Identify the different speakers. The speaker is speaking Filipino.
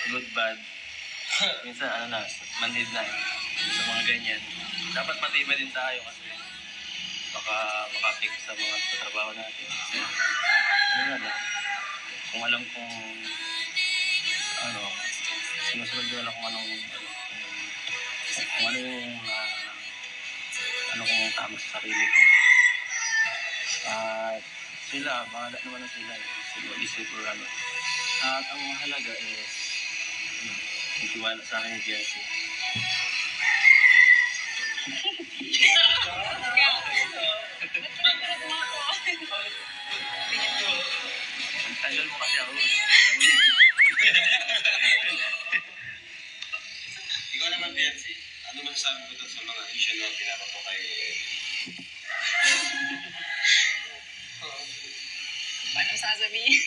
Speaker 1: good, bad. Minsan, ano na, manhid na sa mga ganyan. Dapat matibay din tayo kasi baka makapik sa mga trabaho natin. Ano na lang, kung alam kong ano, sinusunod ko lang kung anong kung ano yung ano kung tama sa sarili ko. At sila, bahala naman na sila. Isip or ano. At ang mahalaga is yung tiwala sa akin ni Jessie. Tagal mo kasi ako.
Speaker 2: Ikaw naman, Biancy, ano masasabi mo sa mga issue na pinapag ko kay
Speaker 3: Paano sasabihin?